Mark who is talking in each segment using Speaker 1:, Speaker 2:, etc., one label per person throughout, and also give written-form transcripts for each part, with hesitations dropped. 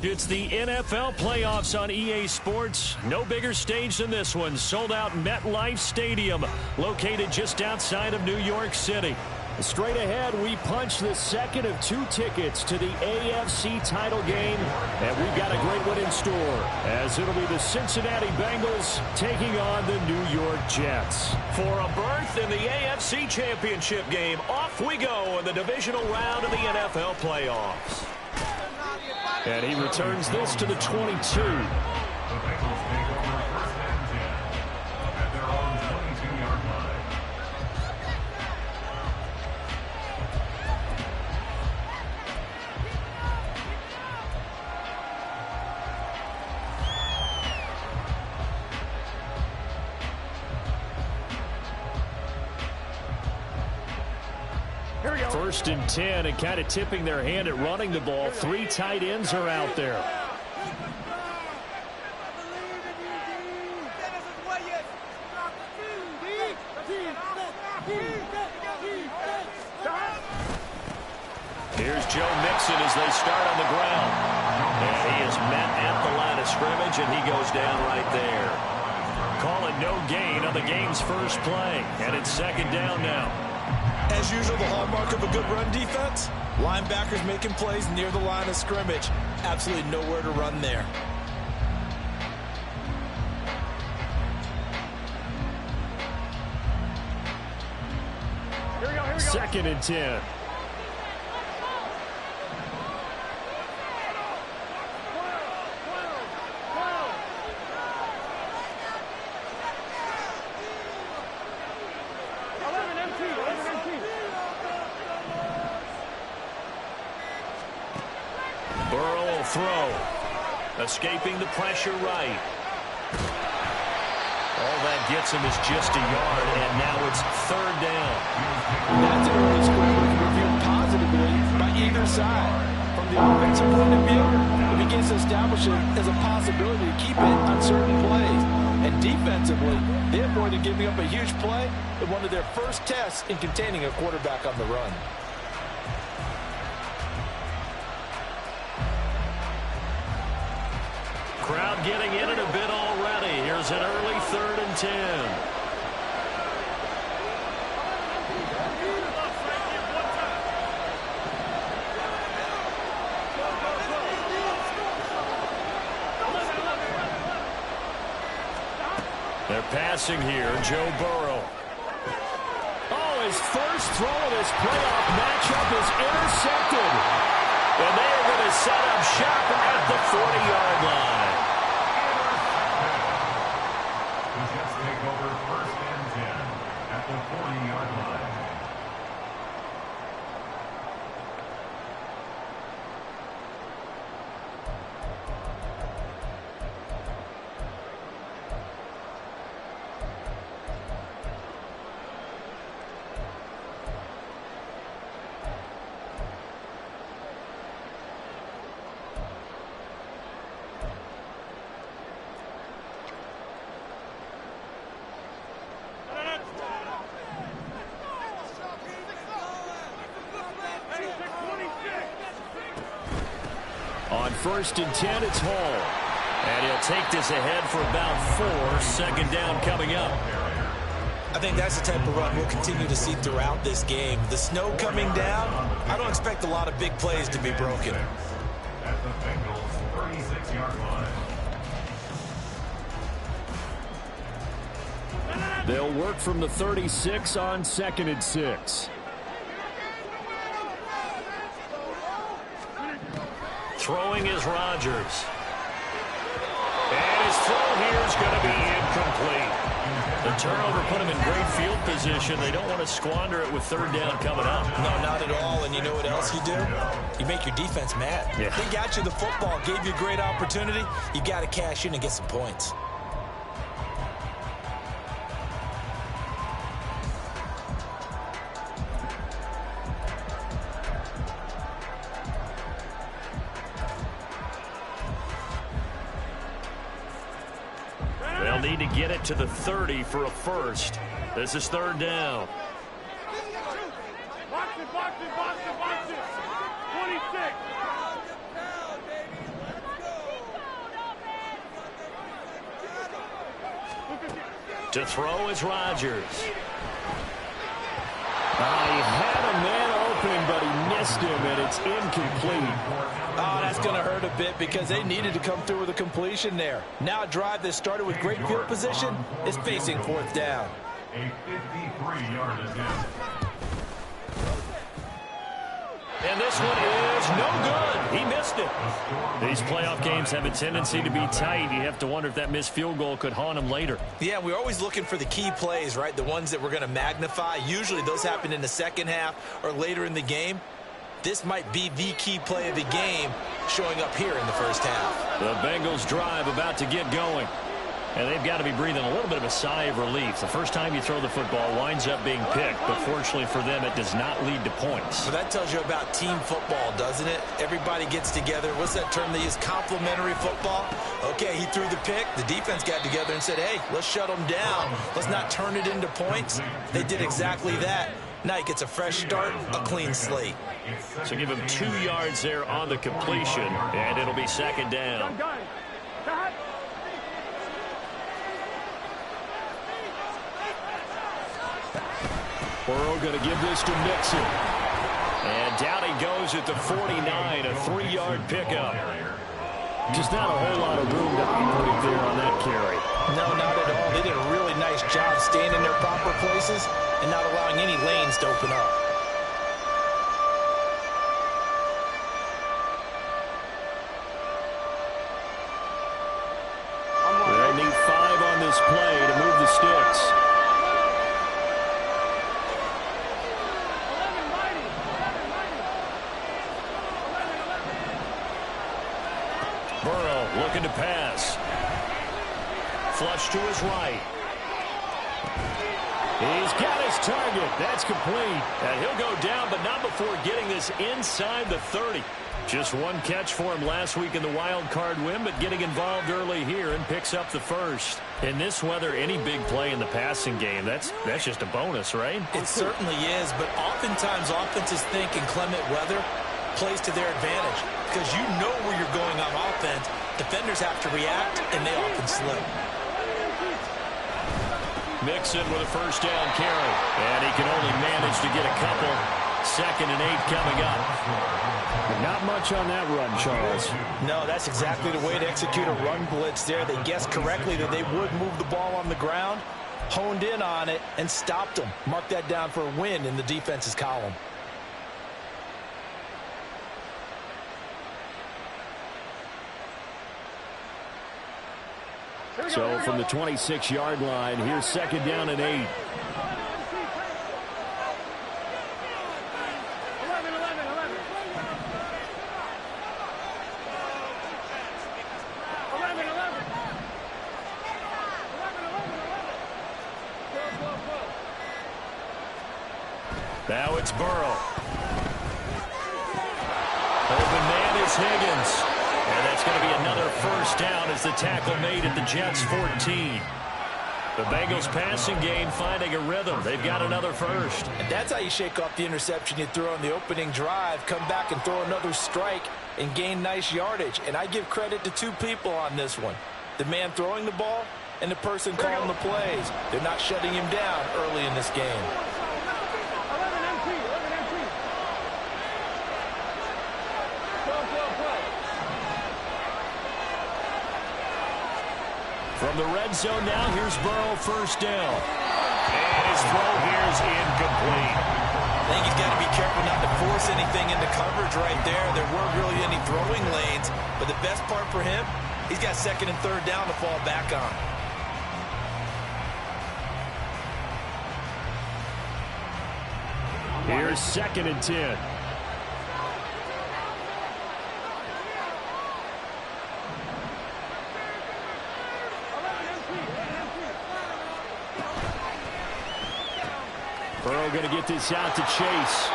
Speaker 1: It's the NFL playoffs on EA Sports. No bigger stage than this one. Sold out MetLife Stadium, located just outside of New York City. Straight ahead, we punch the second of 2 tickets to the AFC title game, and we've got a great one in store, as it'll be the Cincinnati Bengals taking on the New York Jets.
Speaker 2: For a berth in the AFC Championship game, off we go in the divisional round of the NFL playoffs.
Speaker 1: And he returns this to the 22. First and 10, and kind of tipping their hand at running the ball. 3 tight ends are out there.
Speaker 2: Here's Joe Mixon as they start on the ground. And he is met at the line of scrimmage, and he goes down right there.
Speaker 1: Call it no gain on the game's first play, and it's second down now.
Speaker 3: As usual, the hallmark of a good run defense, linebackers making plays near the line of scrimmage. Absolutely nowhere to run there.
Speaker 1: Here we go. Second and 10.
Speaker 2: Throw. Escaping the pressure right. All that gets him is just a yard, and now it's third down.
Speaker 3: That's an early score we can review positively by either side. From the offensive point of view, it begins to establish it as a possibility to keep it on certain plays. And defensively, they avoided giving up a huge play in one of their first tests in containing a quarterback on the run.
Speaker 2: Crowd getting in it a bit already. Here's an early third and 10.
Speaker 1: They're passing here, Joe Burrow. Oh, his first throw of this playoff matchup is intercepted.
Speaker 2: And they are going to set up shop at the 40-yard line.
Speaker 4: The Jets take over first and 10 at the 40-yard line.
Speaker 1: On first and 10, it's Hall. And he'll take this ahead for about 4. Second down coming up.
Speaker 3: I think that's the type of run we'll continue to see throughout this game. The snow coming down, I don't expect a lot of big plays to be broken.
Speaker 4: At the Bengals 36-yard line.
Speaker 1: They'll work from the 36 on second and 6.
Speaker 2: Throwing is Rodgers. And his throw here is going to be incomplete. The turnover put him in great field position. They don't want to squander it with third down coming up.
Speaker 3: No, not at all. And you know what else you do? You make your defense mad.
Speaker 1: Yeah.
Speaker 3: They got you the football, gave you a great opportunity. You got to cash in and get some points.
Speaker 2: They'll need to get it to the 30 for a first. This is third down.
Speaker 5: Box it, box it, box it, box it. 26.
Speaker 2: To throw is Rodgers.
Speaker 1: He had a man open, but he missed him, and it's incomplete.
Speaker 3: Oh, that's going to hurt a bit because they needed to come through with a completion there. Now a drive that started with great field position is facing 4th down.
Speaker 4: A 53-yard attempt.
Speaker 1: And this one is no good. He missed it. These playoff games have a tendency to be tight. You have to wonder if that missed field goal could haunt him later.
Speaker 3: Yeah, we're always looking for the key plays, right? The ones that we're going to magnify. Usually those happen in the second half or later in the game. This might be the key play of the game showing up here in the first half.
Speaker 1: The Bengals drive about to get going. And they've got to be breathing a little bit of a sigh of relief. The first time you throw the football winds up being picked, but fortunately for them, it does not lead to points.
Speaker 3: So that tells you about team football, doesn't it? Everybody gets together. What's that term they use? Complementary football. Okay, he threw the pick. The defense got together and said, hey, let's shut them down. Let's not turn it into points. They did exactly that. Now he gets a fresh start, a clean slate.
Speaker 1: So give him 2 yards there on the completion, and it'll be 2nd down. Burrow going to give this to Mixon. And down he goes at the 49, a 3-yard pickup. Just not a whole lot of room to operate there on that carry.
Speaker 3: No, not at all. They did a really nice job staying in their proper places and not allowing any lanes to open up.
Speaker 1: They'll need 5 on this play to move the sticks. Burrow looking to pass. Flush to his right. He's got his target. That's complete. And he'll go down, but not before getting this inside the 30. Just one catch for him last week in the wild card win, but getting involved early here and picks up the first. In this weather, any big play in the passing game, that's just a bonus, right?
Speaker 3: It certainly is, but oftentimes offenses think inclement weather plays to their advantage because you know where you're going on offense. Defenders have to react, and they often slip.
Speaker 1: Mixon with a first down carry, and he can only manage to get a couple. 2nd and 8 coming up. Not much on that run, Charles.
Speaker 3: No, that's exactly the way to execute a run blitz there. They guessed correctly that they would move the ball on the ground, honed in on it, and stopped them. Mark that down for a win in the defense's column.
Speaker 1: So from the 26-yard line, here's 2nd down and 8. Now it's Burrow. Open man is Higgins. And that's going to be another first down as the tackle made at the Jets' 14. The Bengals passing game finding a rhythm. They've got another first.
Speaker 3: And that's how you shake off the interception you threw on the opening drive, come back and throw another strike and gain nice yardage. And I give credit to 2 people on this one. The man throwing the ball and the person calling the plays. They're not shutting him down early in this game.
Speaker 1: From the red zone now, here's Burrow, first down. And his throw here is incomplete.
Speaker 3: I think he's got to be careful not to force anything into coverage right there. There weren't really any throwing lanes, but the best part for him, he's got 2nd and 3rd down to fall back on.
Speaker 1: Here's 2nd and 10. Burrow going to get this out to Chase.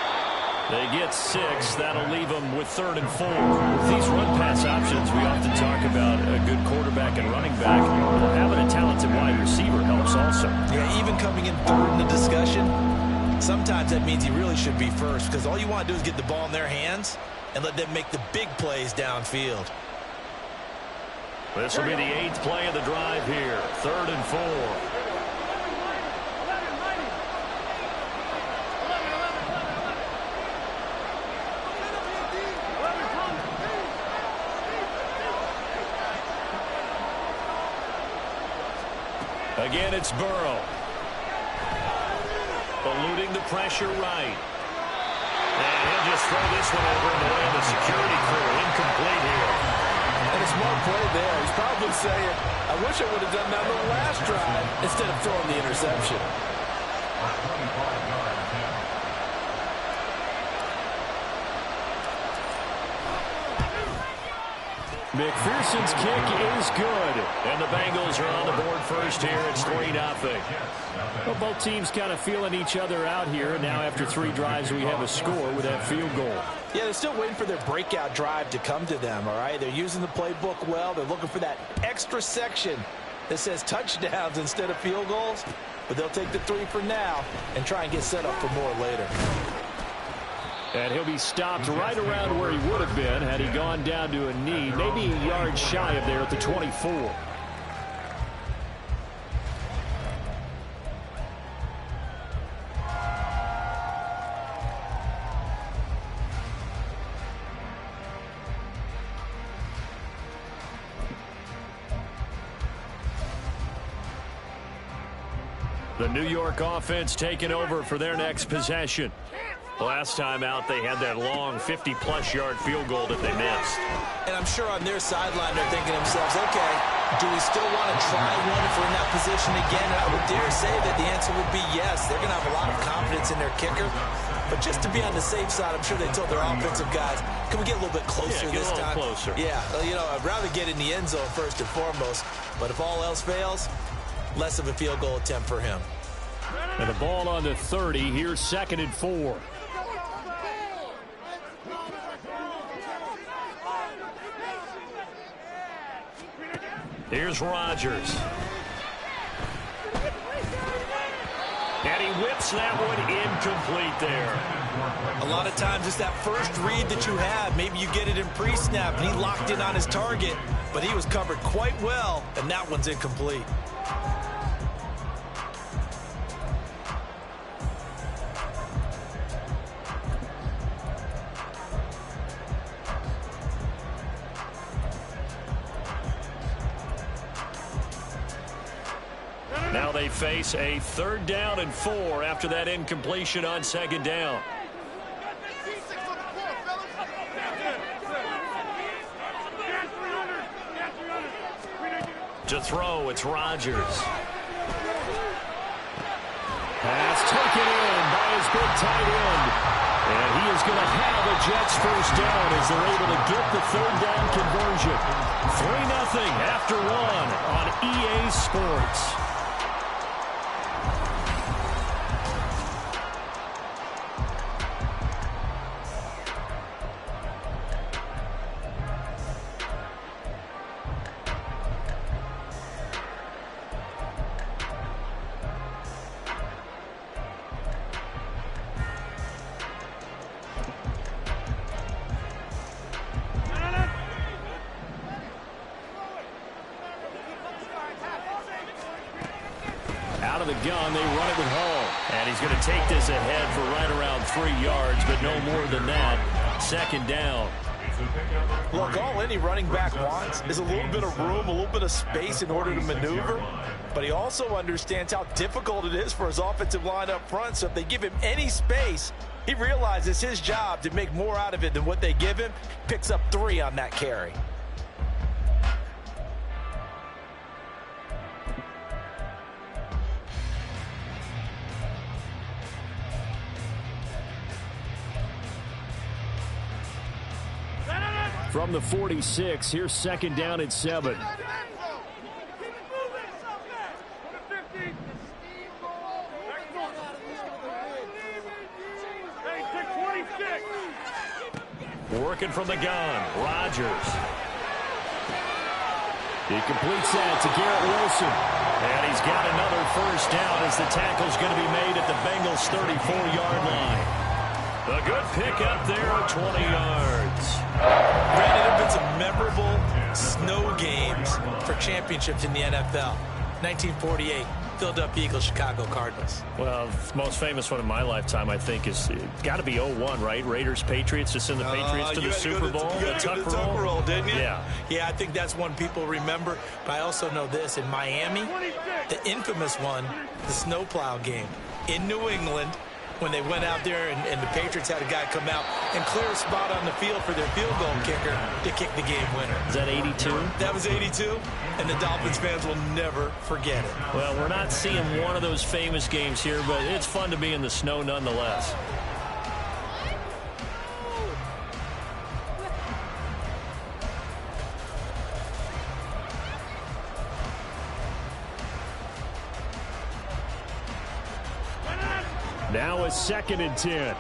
Speaker 1: They get 6. That'll leave them with 3rd and 4. With these run-pass options, we often talk about a good quarterback and running back. Well, having a talented wide receiver helps also.
Speaker 3: Yeah, even coming in 3rd in the discussion, sometimes that means he really should be first because all you want to do is get the ball in their hands and let them make the big plays downfield.
Speaker 1: This will be the 8th play of the drive here. 3rd and 4. Again, it's Burrow. Eluding the pressure right. And he'll just throw this one over in the way of the security crew. Incomplete here.
Speaker 3: And a smart play there. He's probably saying, I wish I would have done that on the last drive instead of throwing the interception.
Speaker 1: McPherson's kick is good. And the Bengals are on the board first here. It's 3-0. Well, both teams kind of feeling each other out here. Now after 3 drives, we have a score with that field goal.
Speaker 3: Yeah, they're still waiting for their breakout drive to come to them, all right? They're using the playbook well. They're looking for that extra section that says touchdowns instead of field goals. But they'll take the 3 for now and try and get set up for more later.
Speaker 1: And he'll be stopped right around where he would have been had he gone down to a knee, maybe a yard shy of there at the 24. The New York offense taking over for their next possession. Last time out, they had that long 50-plus yard field goal that they missed.
Speaker 3: And I'm sure on their sideline, they're thinking to themselves, okay, do we still want to try one if we're in that position again? And I would dare say that the answer would be yes. They're going to have a lot of confidence in their kicker. But just to be on the safe side, I'm sure they told their offensive guys, can we get a little bit closer this time?
Speaker 1: Closer.
Speaker 3: Yeah, you know, I'd rather get in the end zone first and foremost. But if all else fails, less of a field goal attempt for him.
Speaker 1: And the ball on the 30. Here's 2nd and 4. Here's Rodgers. And he whips that one incomplete there.
Speaker 3: A lot of times it's that first read that you have. Maybe you get it in pre-snap, and he locked in on his target, but he was covered quite well, and that one's incomplete.
Speaker 1: Now they face a 3rd down and 4 after that incompletion on 2nd down. To throw, it's Rodgers. Pass taken in by his big tight end. And he is going to have the Jets first down as they're able to get the 3rd down conversion. 3-0 after 1 on EA Sports. Out of the gun, they run it with Hall. And he's going to take this ahead for right around 3 yards, but no more than that. 2nd down.
Speaker 3: Look, all any running back wants is a little bit of room, a little bit of space in order to maneuver. But he also understands how difficult it is for his offensive line up front. So if they give him any space, he realizes his job to make more out of it than what they give him. Picks up 3 on that carry.
Speaker 1: From the 46, here's 2nd down and 7. Working from the gun, Rodgers. He completes that to Garrett Wilson. And he's got another first down as the tackle's going to be made at the Bengals' 34-yard line. A good pickup there at 20 yards.
Speaker 3: Brandon, there have been some memorable snow games for championships in the NFL. 1948, Philadelphia Eagles, Chicago Cardinals.
Speaker 1: Well, the most famous one in my lifetime, I think, is got to be 0-1, right? Raiders, Patriots, to send the Patriots to the Super Bowl.
Speaker 3: The Tucker roll, didn't you?
Speaker 1: Yeah.
Speaker 3: Yeah, I think that's one people remember. But I also know this. In Miami, the infamous one, the snowplow game in New England, when they went out there and the Patriots had a guy come out and clear a spot on the field for their field goal kicker to kick the game winner.
Speaker 1: Is that 82?
Speaker 3: That was 82, and the Dolphins fans will never forget it.
Speaker 1: Well, we're not seeing one of those famous games here, but it's fun to be in the snow nonetheless. Now a 2nd and 10.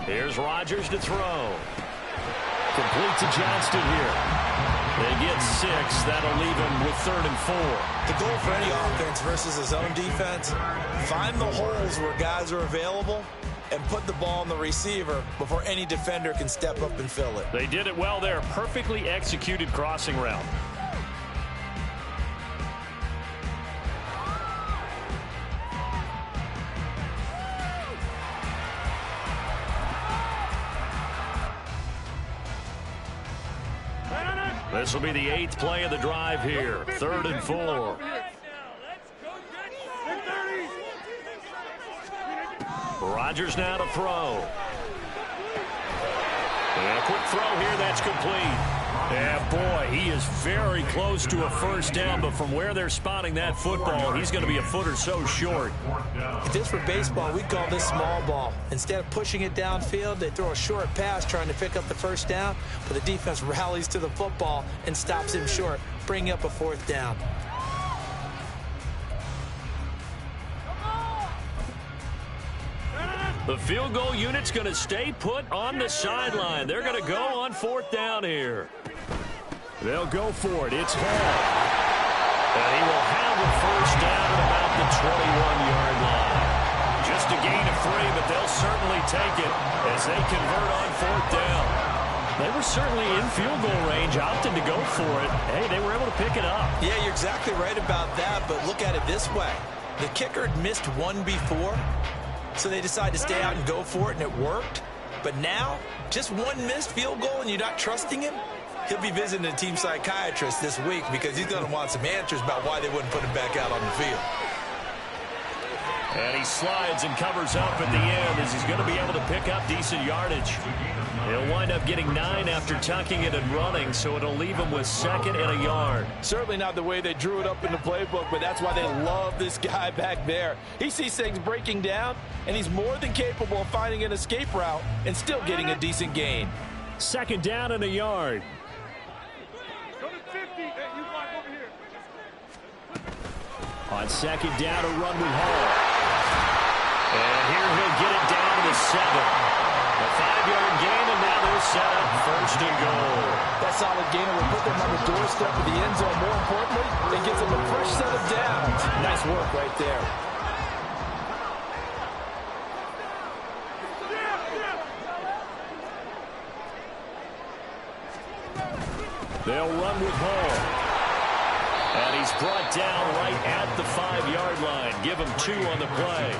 Speaker 1: Here's Rodgers to throw. Complete to Johnston here. They get 6. That'll leave him with 3rd and 4.
Speaker 3: The goal for any offense versus his own defense, find the holes where guys are available and put the ball on the receiver before any defender can step up and fill it.
Speaker 1: They did it well there. Perfectly executed crossing route. This will be the 8th play of the drive here. 3rd and 4. Rodgers now to throw. And a quick throw here, that's complete. Yeah, boy, he is very close to a first down, but from where they're spotting that football, he's going to be a foot or so short.
Speaker 3: If this were baseball, we'd call this small ball. Instead of pushing it downfield, they throw a short pass trying to pick up the first down, but the defense rallies to the football and stops him short, bringing up a 4th down.
Speaker 1: The field goal unit's going to stay put on the sideline. They're going to go on 4th down here. They'll go for it. It's Hall. And he will have a first down at about the 21-yard line. Just a gain of 3, but they'll certainly take it as they convert on 4th down. They were certainly in field goal range, opted to go for it. Hey, they were able to pick it up.
Speaker 3: Yeah, you're exactly right about that, but look at it this way. The kicker had missed one before, so they decided to stay out and go for it, and it worked. But now, just one missed field goal and you're not trusting him? He'll be visiting a team psychiatrist this week because he's going to want some answers about why they wouldn't put him back out on the field.
Speaker 1: And he slides and covers up at the end as he's going to be able to pick up decent yardage. He'll wind up getting 9 after tucking it and running, so it'll leave him with 2nd and a yard.
Speaker 3: Certainly not the way they drew it up in the playbook, but that's why they love this guy back there. He sees things breaking down, and he's more than capable of finding an escape route and still getting a decent gain.
Speaker 1: 2nd down and a yard. On 2nd down, a run with Hall. And here he'll get it down to the 7. A 5-yard gain, and now they're set up 1st and goal.
Speaker 3: That solid gain will put them on the doorstep of the end zone. More importantly, it gives them a fresh set of downs. Nice work right there.
Speaker 1: They'll run with Hall. And he's brought down right at the 5-yard line. Give him 2 on the play.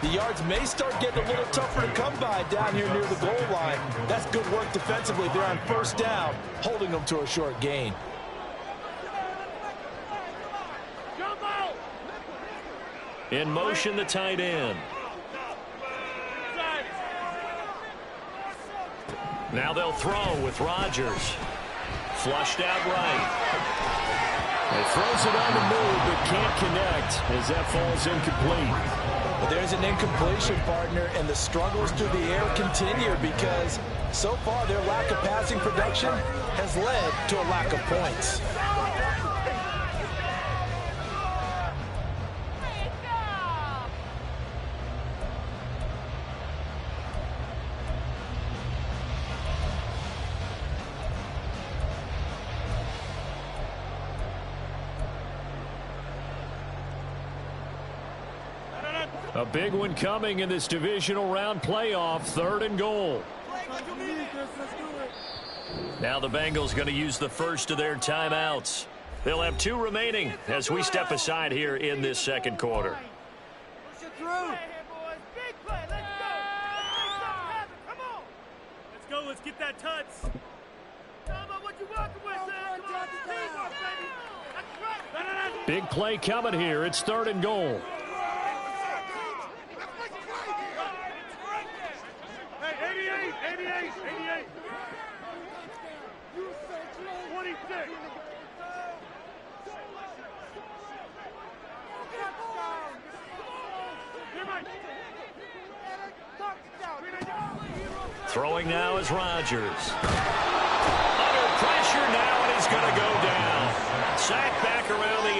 Speaker 3: The yards may start getting a little tougher to come by down here near the goal line. That's good work defensively. They're on 1st down, holding them to a short gain.
Speaker 1: In motion, the tight end. Now they'll throw with Rodgers. Flushed out right. He throws it on the move, but can't connect as that falls incomplete.
Speaker 3: But there's an incompletion, partner, and the struggles through the air continue because so far their lack of passing production has led to a lack of points.
Speaker 1: A big one coming in this divisional round playoff. 3rd and goal.
Speaker 5: Let's do it.
Speaker 1: Now the Bengals going to use the first of their timeouts. They'll have 2 remaining as we step aside here in this second quarter.
Speaker 5: Push it through. Big play. Let's go. Come on. Let's go. Let's get that touch. What you working with,
Speaker 1: Big play coming here. It's 3rd and goal.
Speaker 5: Hey, 88. 26.
Speaker 1: Throwing now is Rodgers. Under pressure now, and he's going to go down. Sacked back around the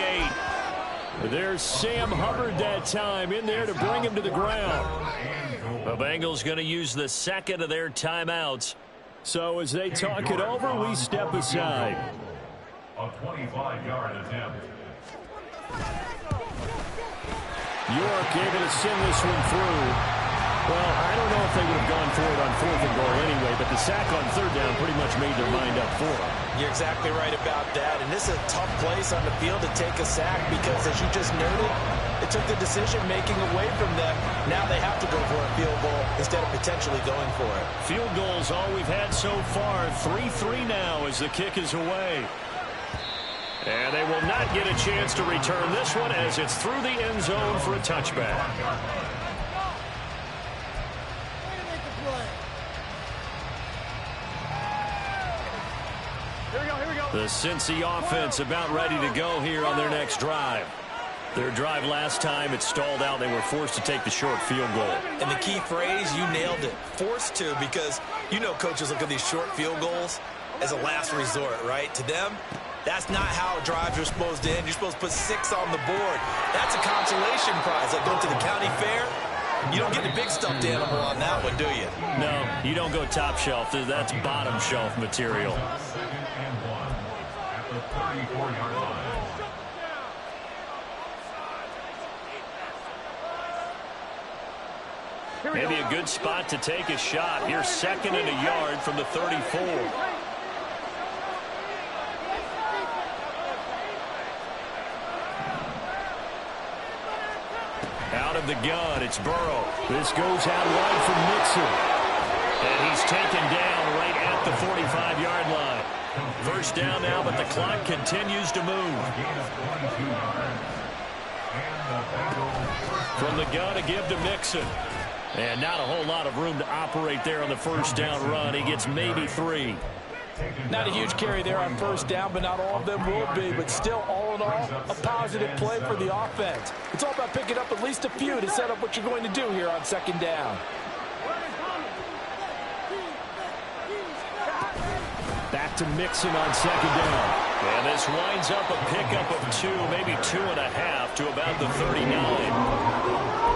Speaker 1: 8. There's Sam Hubbard that time in there to bring him to the ground. The Bengals going to use the second of their timeouts. So as they talk it over, we step aside.
Speaker 4: A 25-yard attempt.
Speaker 1: York able to send this one through. Well, I don't know if they would have gone for it on 4th and goal anyway, but the sack on 3rd down pretty much made their mind up for it.
Speaker 3: You're exactly right about that, and this is a tough place on the field to take a sack because, as you just noted, it took the decision-making away from them. Now they have to go for a field goal instead of potentially going for it.
Speaker 1: Field goals all we've had so far. 3-3 now as the kick is away. And they will not get a chance to return this one as it's through the end zone for a touchback. The Cincy offense about ready to go here on their next drive. Their drive last time, it stalled out. They were forced to take the short field goal.
Speaker 3: And the key phrase, you nailed it. Forced to, because you know coaches look at these short field goals as a last resort, right? To them, that's not how drives are supposed to end. You're supposed to put 6 on the board. That's a consolation prize. Like going to the county fair, you don't get the big stuffed animal on that one, do you?
Speaker 1: No, you don't go top shelf. That's bottom shelf material.
Speaker 4: 2nd and 1 at the 34-yard line.
Speaker 1: Maybe a good spot to take a shot. Here's 2nd and a yard from the 34. Out of the gun, it's Burrow. This goes out wide from Mixon. And he's taken down right at the 45-yard line. First down now, but the clock continues to move. From the gun to give to Mixon. And not a whole lot of room to operate there on the first down run. He gets maybe 3.
Speaker 3: Not a huge carry there on first down, but not all of them will be. But still, all in all, a positive play for the offense. It's all about picking up at least a few to set up what you're going to do here on 2nd down.
Speaker 1: Back to Mixon on 2nd down. And this winds up a pickup of 2, maybe 2.5 to about the 39.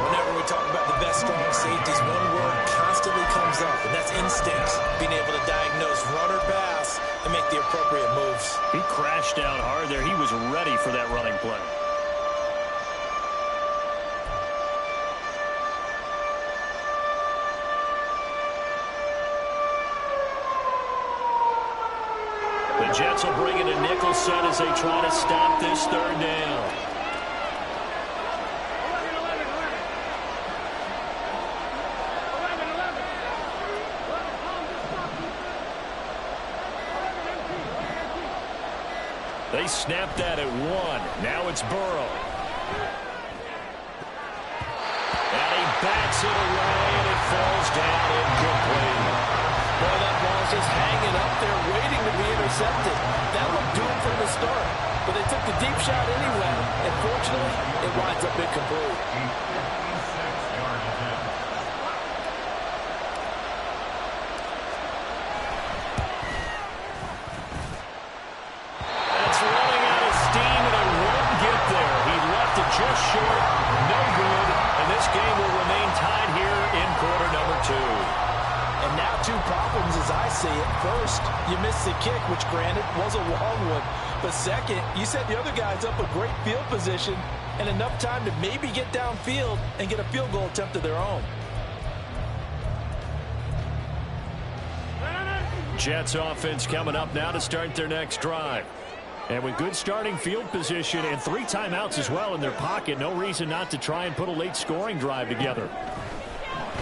Speaker 3: Whenever we talk about the best strong safeties, one word constantly comes up, and that's instincts. Being able to diagnose run or pass and make the appropriate moves.
Speaker 1: He crashed down hard there. He was ready for that running play. The Jets will bring in a nickel set as they try to stop this 3rd down. They snapped that at 1. Now it's Burrow. And he bats it away, and it falls down incomplete.
Speaker 3: Boy, that ball's just hanging up there, waiting to be intercepted. That looked doomed from the start, but they took the deep shot anyway, and fortunately, it winds up incomplete.
Speaker 1: That's running out of steam, and it won't get there. He left it just short, no good, and this game will remain tied here in quarter number 2.
Speaker 3: And now 2 problems as I see it. First, you missed the kick, which granted was a long one. But second, you set the other guys up a great field position and enough time to maybe get downfield and get a field goal attempt of their own.
Speaker 1: Jets offense coming up now to start their next drive. And with good starting field position and 3 timeouts as well in their pocket, no reason not to try and put a late scoring drive together.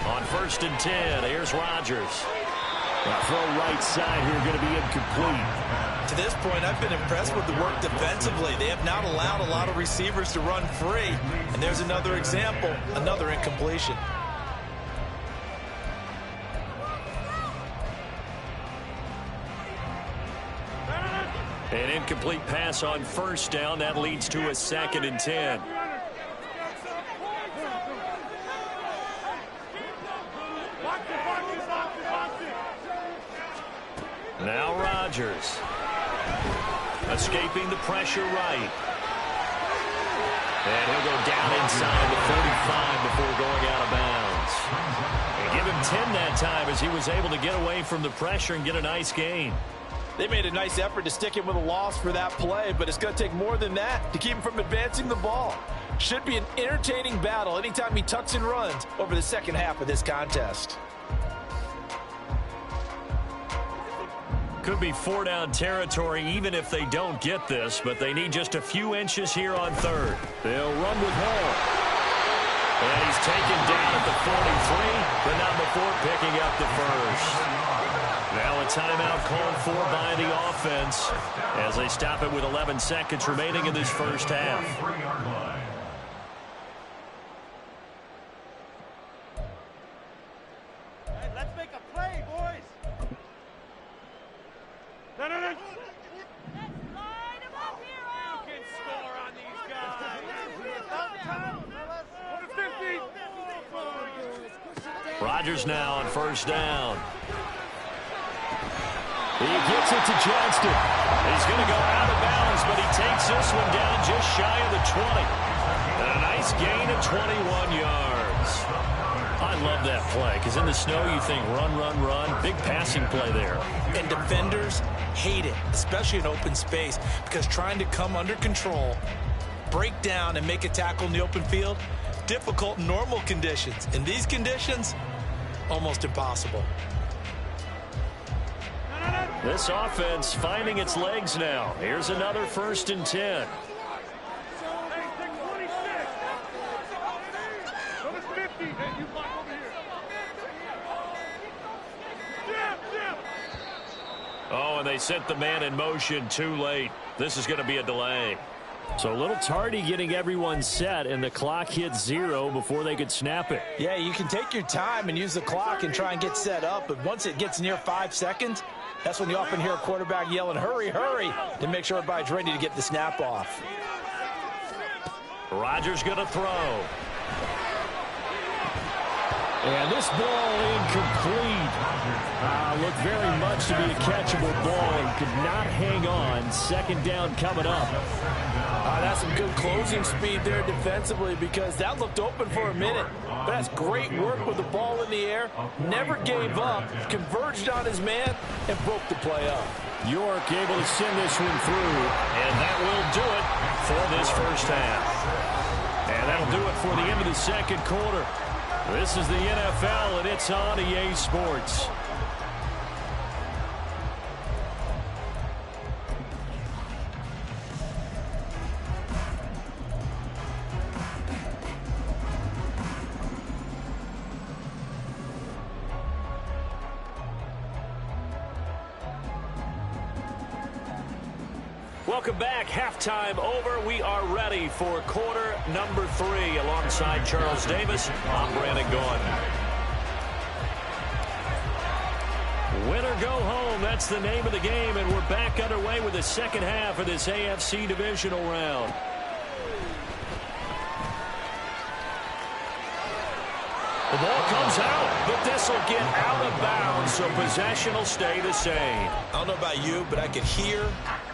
Speaker 1: On 1st and 10, here's Rodgers. Throw right side here, going to be incomplete.
Speaker 3: To this point, I've been impressed with the work defensively. They have not allowed a lot of receivers to run free. And there's another example, another incompletion.
Speaker 1: An incomplete pass on 1st down. That leads to a 2nd and 10. Now Rodgers. Escaping the pressure right. And he'll go down inside the 45 before going out of bounds. And give him 10 that time as he was able to get away from the pressure and get a nice gain.
Speaker 3: They made a nice effort to stick him with a loss for that play, but it's going to take more than that to keep him from advancing the ball. Should be an entertaining battle anytime he tucks and runs over the second half of this contest.
Speaker 1: Could be 4-down territory even if they don't get this, but they need just a few inches here on 3rd. They'll run with Hall. And he's taken down at the 43, but not before picking up the 1st. Now a timeout called for by the offense as they stop it with 11 seconds remaining in this first half.
Speaker 5: Hey, let's make a play, boys. No. Let's line them up here. You can score on these guys.
Speaker 1: Rodgers now on 1st down. He gets it to Johnston. He's going to go out of bounds, but he takes this one down just shy of the 20. And a nice gain of 21 yards. I love that play because in the snow you think run, run, run. Big passing play there.
Speaker 3: And defenders hate it, especially in open space, because trying to come under control, break down, and make a tackle in the open field, difficult in normal conditions. In these conditions, almost impossible.
Speaker 1: This offense finding its legs now. Here's another 1st and 10. Oh, and they sent the man in motion too late. This is going to be a delay. So a little tardy getting everyone set, and the clock hit 0 before they could snap it.
Speaker 3: Yeah, you can take your time and use the clock and try and get set up, but once it gets near 5 seconds, that's when you often hear a quarterback yelling, hurry, hurry, to make sure everybody's ready to get the snap off.
Speaker 1: Rodgers going to throw. And this ball incomplete. Looked very much to be a catchable ball and could not hang on. 2nd down coming up.
Speaker 3: That's some good closing speed there defensively because that looked open for a minute. But that's great work with the ball in the air. Never gave up, converged on his man, and broke the play up.
Speaker 1: York able to send this one through, and that will do it for this first half. And that'll do it for the end of the 2nd quarter. This is the NFL, and it's on EA Sports. Welcome back. Halftime over. We are ready for quarter number 3. Alongside Charles Davis, I'm Brandon Gaudin. Win or go home, that's the name of the game, and we're back underway with the second half of this AFC Divisional round. The ball comes out, but this will get out of bounds, so possession will stay the same.
Speaker 3: I don't know about you, but I could hear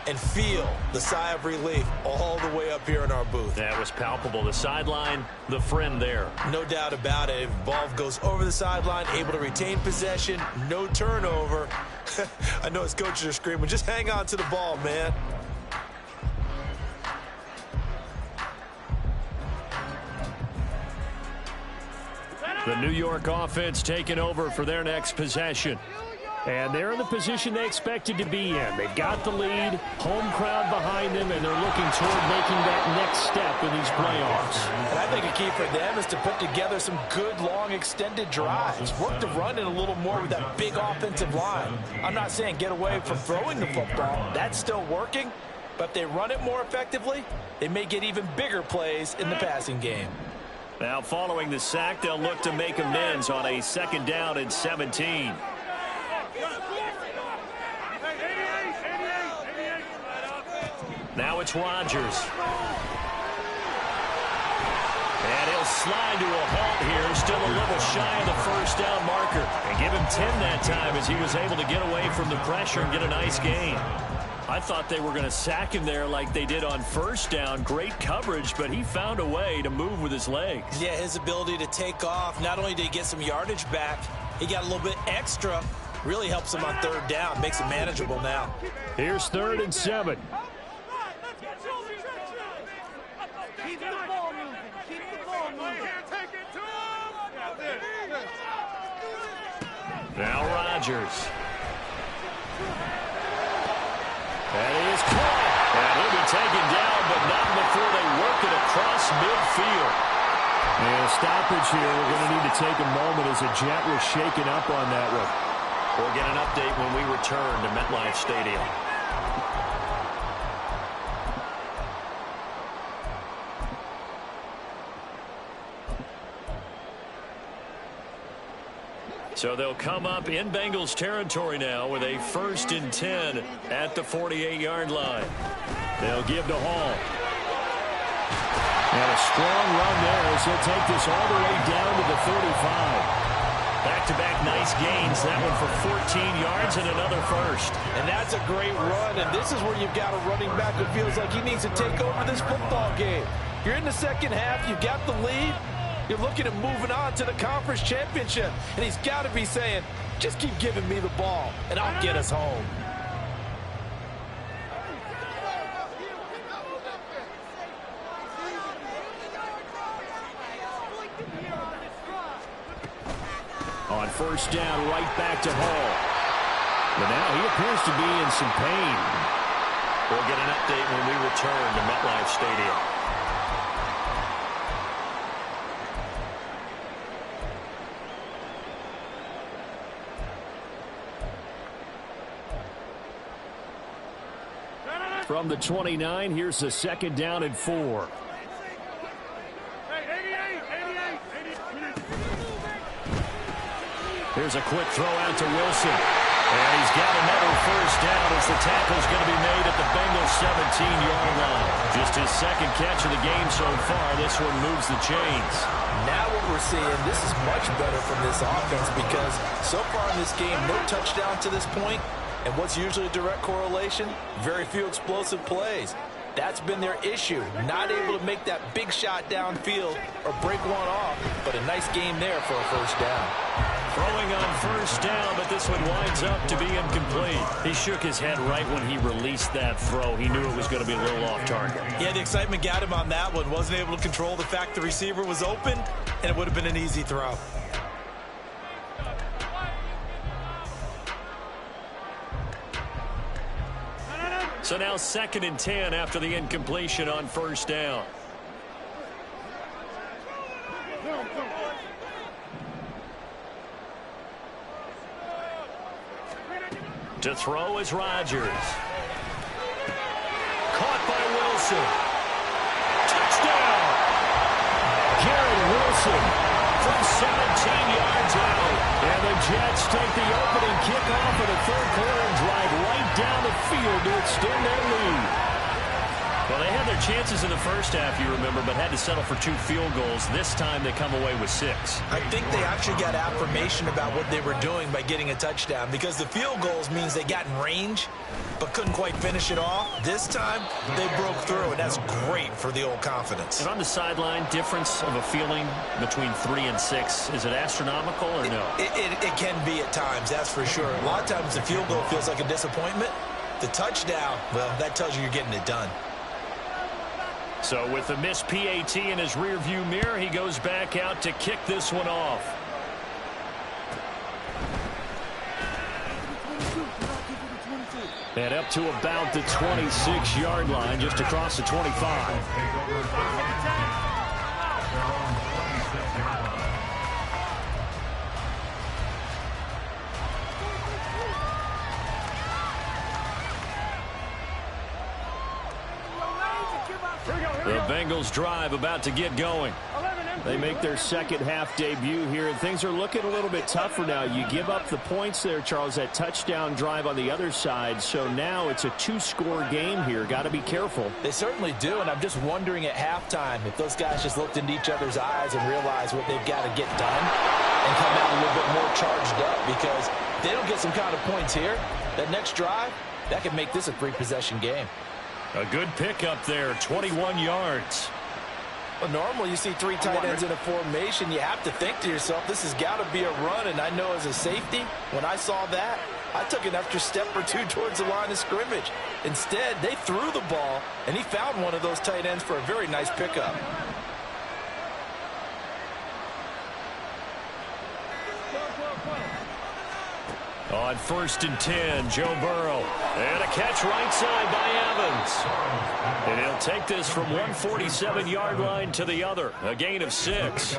Speaker 3: and feel the sigh of relief all the way up here in our booth.
Speaker 1: That was palpable. The sideline, the friend there.
Speaker 3: No doubt about it. If the ball goes over the sideline, able to retain possession, no turnover. I know his coaches are screaming, just hang on to the ball, man.
Speaker 1: The New York offense taking over for their next possession. And they're in the position they expected to be in. They've got the lead, home crowd behind them, and they're looking toward making that next step in these playoffs.
Speaker 3: And I think a key for them is to put together some good, long, extended drives. Work the run in a little more with that big offensive line. I'm not saying get away from throwing the football. That's still working. But if they run it more effectively, they may get even bigger plays in the passing game.
Speaker 2: Now, following the sack, they'll look to make amends on a 2nd down and 17. Now it's Rodgers. And he'll slide to a halt here, still a little shy of the 1st down marker. And give him 10 that time as he was able to get away from the pressure and get a nice gain. I thought they were going to sack him there like they did on 1st down. Great coverage, but he found a way to move with his legs.
Speaker 3: Yeah, his ability to take off, not only did he get some yardage back, he got a little bit extra. Really helps him on 3rd down, makes it manageable now.
Speaker 1: Here's 3rd and 7.
Speaker 5: Keep the ball moving. Keep the ball moving.
Speaker 2: Now Rodgers.
Speaker 1: And he is caught.
Speaker 2: And he'll be taken down, but not before they work it across midfield.
Speaker 1: And a stoppage here. We're going to need to take a moment as a jet was shaken up on that one.
Speaker 2: We'll get an update when we return to MetLife Stadium. So they'll come up in Bengals territory now with a 1st and 10 at the 48-yard line.
Speaker 1: They'll give to Hall. And a strong run there as he'll take this all the way down to the 35.
Speaker 2: Back-to-back nice gains. That one for 14 yards and another 1st.
Speaker 3: And that's a great run, and this is where you've got a running back who feels like he needs to take over this football game. You're in the 2nd half. You've got the lead. You're looking at moving on to the conference championship. And he's got to be saying, just keep giving me the ball, and I'll get us home.
Speaker 1: On 1st down, right back to Hall. But now he appears to be in some pain.
Speaker 2: We'll get an update when we return to MetLife Stadium.
Speaker 1: From the 29, here's the 2nd down and 4. Here's a quick throw out to Wilson. And he's got another 1st down as the tackle's going to be made at the Bengals 17-yard line. Just his 2nd catch of the game so far. This one moves the chains.
Speaker 3: Now what we're seeing, this is much better from this offense because so far in this game, no touchdown to this point. And what's usually a direct correlation? Very few explosive plays. That's been their issue. Not able to make that big shot downfield or break one off, but a nice game there for a 1st down.
Speaker 2: Throwing on 1st down, but this one winds up to be incomplete.
Speaker 1: He shook his head right when he released that throw. He knew it was going to be a little off target.
Speaker 3: Yeah, the excitement got him on that one. Wasn't able to control the fact the receiver was open, and it would have been an easy throw.
Speaker 2: So now 2nd and 10 after the incompletion on 1st down. To throw is Rodgers. Caught by Wilson. Touchdown!
Speaker 1: Jared Wilson
Speaker 2: From 17 yards out.
Speaker 1: and the Jets take the opening kickoff of the 3rd quarter and drive right down the field to extend their lead.
Speaker 2: Well, they had their chances in the 1st half, you remember, but had to settle for 2 field goals. This time they come away with 6.
Speaker 3: I think they actually got affirmation about what they were doing by getting a touchdown because the field goals means they got in range but couldn't quite finish it off. This time, they broke through, and that's great for the old confidence.
Speaker 2: And on the sideline, difference of a feeling between 3 and 6, is it astronomical or no?
Speaker 3: It can be at times, that's for sure. A lot of times the field goal feels like a disappointment. The touchdown, well, that tells you you're getting it done.
Speaker 2: So with the missed PAT in his rearview mirror, he goes back out to kick this one off.
Speaker 1: And up to about the 26-yard line, just across the 25. The Bengals drive about to get going. They make their second half debut here, and things are looking a little bit tougher now. You give up the points there, Charles, that touchdown drive on the other side. So now it's a two-score game here. Got to be careful.
Speaker 3: They certainly do, and I'm just wondering at halftime if those guys just looked into each other's eyes and realized what they've got to get done and come out a little bit more charged up, because if they don't get some kind of points here, that next drive, that could make this a three-possession game.
Speaker 1: A good pickup there, 21 yards.
Speaker 3: Well, normally you see three tight ends in a formation. You have to think to yourself, this has got to be a run. And I know as a safety, when I saw that, I took an extra step or two towards the line of scrimmage. Instead, they threw the ball, and he found one of those tight ends for a very nice pickup.
Speaker 1: On 1st and 10, Joe Burrow. And a catch right side by Evans. And he'll take this from 147-yard line to the other. A gain of 6.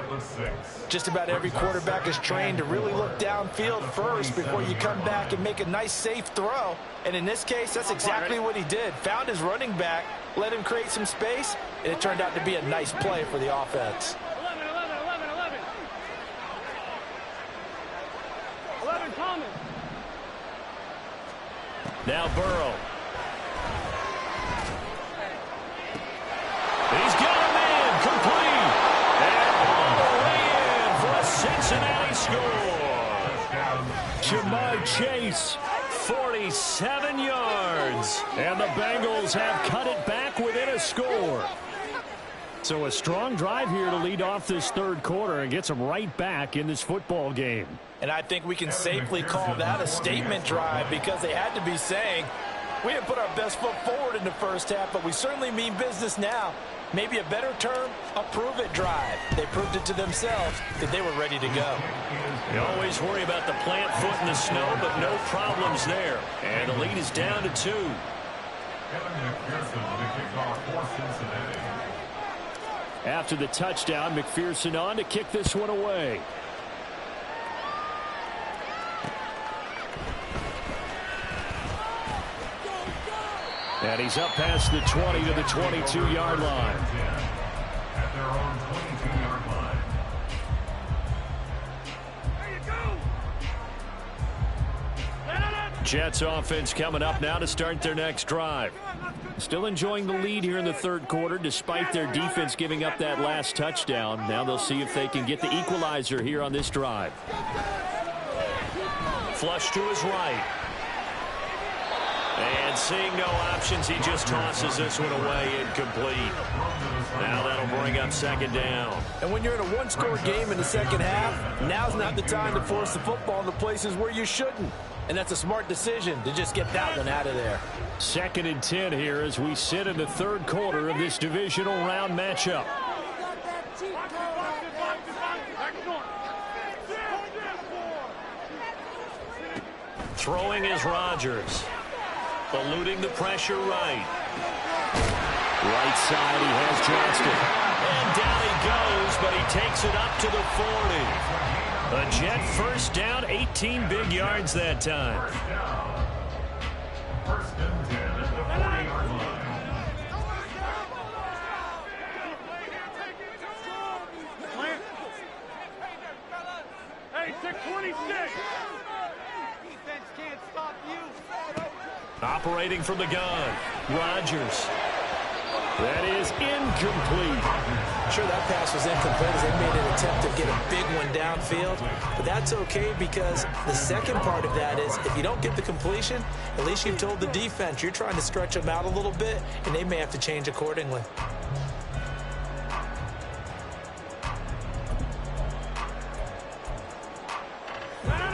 Speaker 3: Just about every quarterback is trained to really look downfield first before you come back and make a nice, safe throw. And in this case, that's exactly what he did. Found his running back, let him create some space, and it turned out to be a nice play for the offense.
Speaker 5: 11 coming.
Speaker 1: Now Burrow. He's got a man complete. And all the way in for a Cincinnati score. Jamar Chase, 47 yards. And the Bengals have cut it back within a score. So a strong drive here to lead off this third quarter and gets them right back in this football game.
Speaker 3: And I think we can safely call that a statement drive, because they had to be saying, we didn't put our best foot forward in the first half, but we certainly mean business now. Maybe a better term, a prove-it drive. They proved it to themselves that they were ready to go.
Speaker 1: You always worry about the plant foot in the snow, but no problems there. And the lead is down to 2. After the touchdown, McPherson on to kick this one away. And he's up past the 20 to the 22-yard line.
Speaker 4: At their own 22-yard line.
Speaker 1: Jets offense coming up now to start their next drive. Still enjoying the lead here in the third quarter despite their defense giving up that last touchdown. Now they'll see if they can get the equalizer here on this drive. Flush to his right. And seeing no options, he just tosses this one away, incomplete. Now that'll bring up second down.
Speaker 3: And when you're in a one-score game in the second half, now's not the time to force the football in the places where you shouldn't. And that's a smart decision to just get that one out of there.
Speaker 1: 2nd and 10 here as we sit in the third quarter of this divisional round matchup. Throwing is Rodgers. Eluding the pressure right. Right side, he has Johnston. And down he goes, but he takes it up to the 40. A Jet first down, 18 big yards that time.
Speaker 4: First and 10 at the 40-yard line.
Speaker 5: Hey, 626. Defense can't stop you.
Speaker 1: Operating from the gun, Rodgers. That is incomplete.
Speaker 3: Sure, that pass was incomplete as they made an attempt to get a big one downfield. But that's okay, because the second part of that is if you don't get the completion, at least you've told the defense you're trying to stretch them out a little bit, and they may have to change accordingly.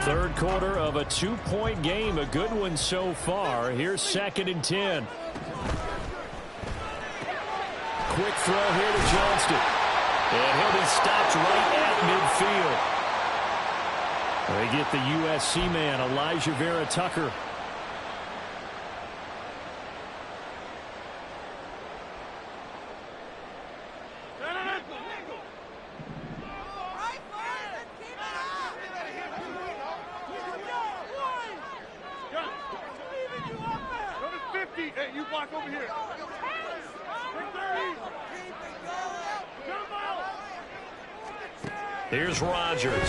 Speaker 1: Third quarter of a 2-point game, a good one so far. Here's 2nd and 10. Quick throw here to Johnston. And he'll be stopped right at midfield. They get the USC man, Elijah Vera Tucker.
Speaker 2: Here's Rodgers.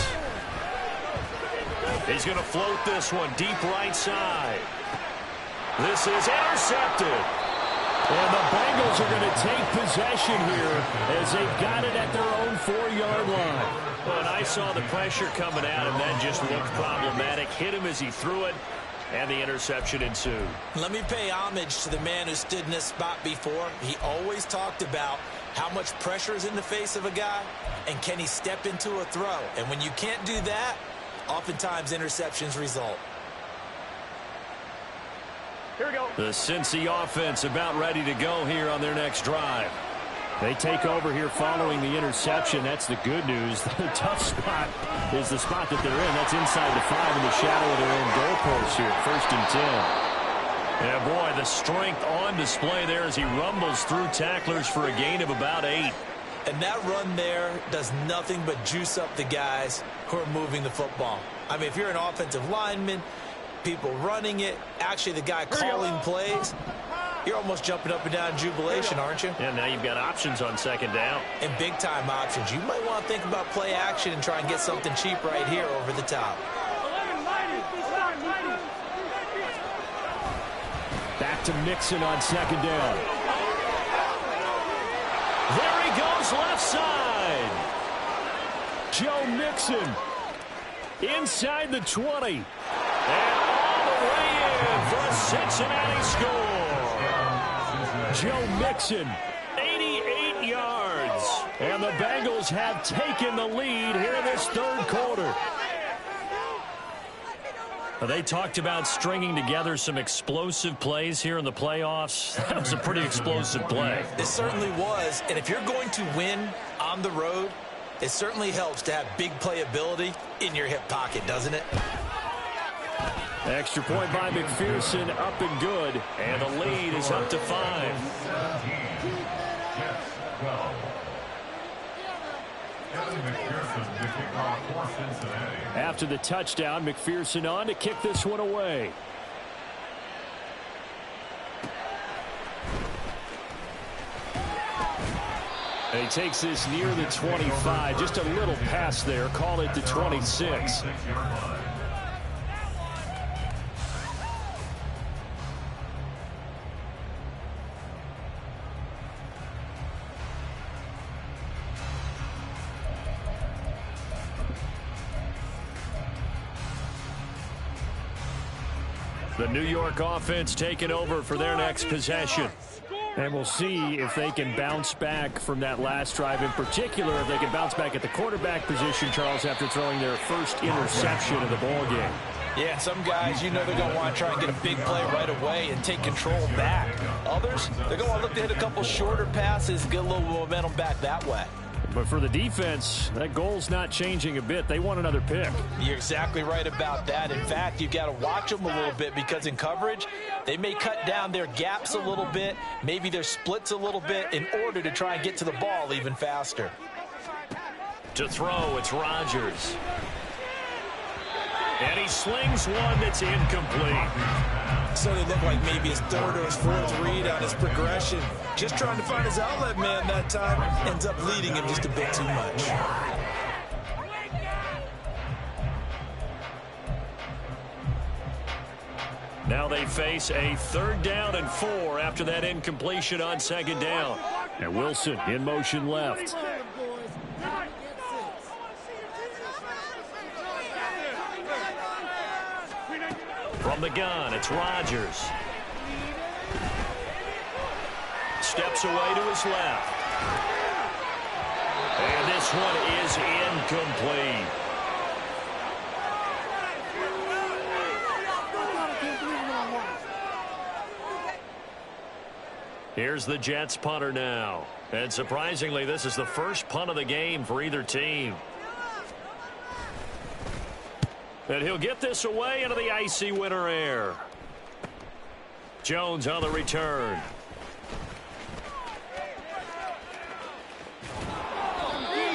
Speaker 2: He's going to float this one deep right side. This is intercepted.
Speaker 1: And the Bengals are going to take possession here as they've got it at their own 4-yard line.
Speaker 2: Well, and I saw the pressure coming at him. That just looked problematic. Hit him as he threw it, and the interception ensued.
Speaker 3: Let me pay homage to the man who stood in this spot before. He always talked about how much pressure is in the face of a guy, and can he step into a throw. And when you can't do that, oftentimes interceptions result.
Speaker 1: Here we go. The Cincy offense about ready to go here on their next drive. They take over here following the interception. That's the good news. The tough spot is the spot that they're in. That's inside the 5 in the shadow of their own goalpost here. 1st and 10.
Speaker 2: Yeah, boy, the strength on display there as he rumbles through tacklers for a gain of about 8.
Speaker 3: And that run there does nothing but juice up the guys who are moving the football. I mean, if you're an offensive lineman, people running it, actually the guy calling plays, you're almost jumping up and down in jubilation, aren't you?
Speaker 2: Yeah, now you've got options on 2nd down.
Speaker 3: And big-time options. You might want to think about play action and try and get something cheap right here over the top.
Speaker 1: Back to Mixon on 2nd down.
Speaker 2: There he goes left side.
Speaker 1: Joe Mixon inside the 20.
Speaker 2: And all the way in for a Cincinnati score.
Speaker 1: Joe Mixon,
Speaker 2: 88 yards.
Speaker 1: and the Bengals have taken the lead here in this 3rd quarter.
Speaker 2: They talked about stringing together some explosive plays here in the playoffs. That was a pretty explosive play.
Speaker 3: It certainly was, and if you're going to win on the road, it certainly helps to have big playability in your hip pocket, doesn't it?
Speaker 1: Extra point by McPherson, up and good.
Speaker 2: And the lead is up to 5.
Speaker 1: After the touchdown, McPherson on to kick this one away. And he takes this near the 25. Just a little pass there. Call it the 26.
Speaker 2: The New York offense taking over for their next possession.
Speaker 1: And we'll see if they can bounce back from that last drive, in particular if they can bounce back at the quarterback position, Charles, after throwing their first interception of the ball game.
Speaker 3: Yeah, some guys, you know they're going to want to try and get a big play right away and take control back. Others, they're going to look to hit a couple shorter passes and get a little momentum back that way.
Speaker 1: But for the defense, that goal's not changing a bit. They want another pick.
Speaker 3: You're exactly right about that. In fact, you've got to watch them a little bit because in coverage, they may cut down their gaps a little bit, maybe their splits a little bit in order to try and get to the ball even faster.
Speaker 2: To throw, it's Rodgers. And he slings one that's incomplete.
Speaker 3: So they look like maybe his 3rd or his 4th read on his progression. Just trying to find his outlet man that time. Ends up leading him just a bit too much.
Speaker 2: Now they face a 3rd down and 4 after that incompletion on 2nd down.
Speaker 1: And Wilson in motion left.
Speaker 2: From the gun, it's Rodgers. Steps away to his left. And this one is incomplete. Here's the Jets punter now. And surprisingly, this is the first punt of the game for either team. And he'll get this away into the icy winter air. Jones on the return.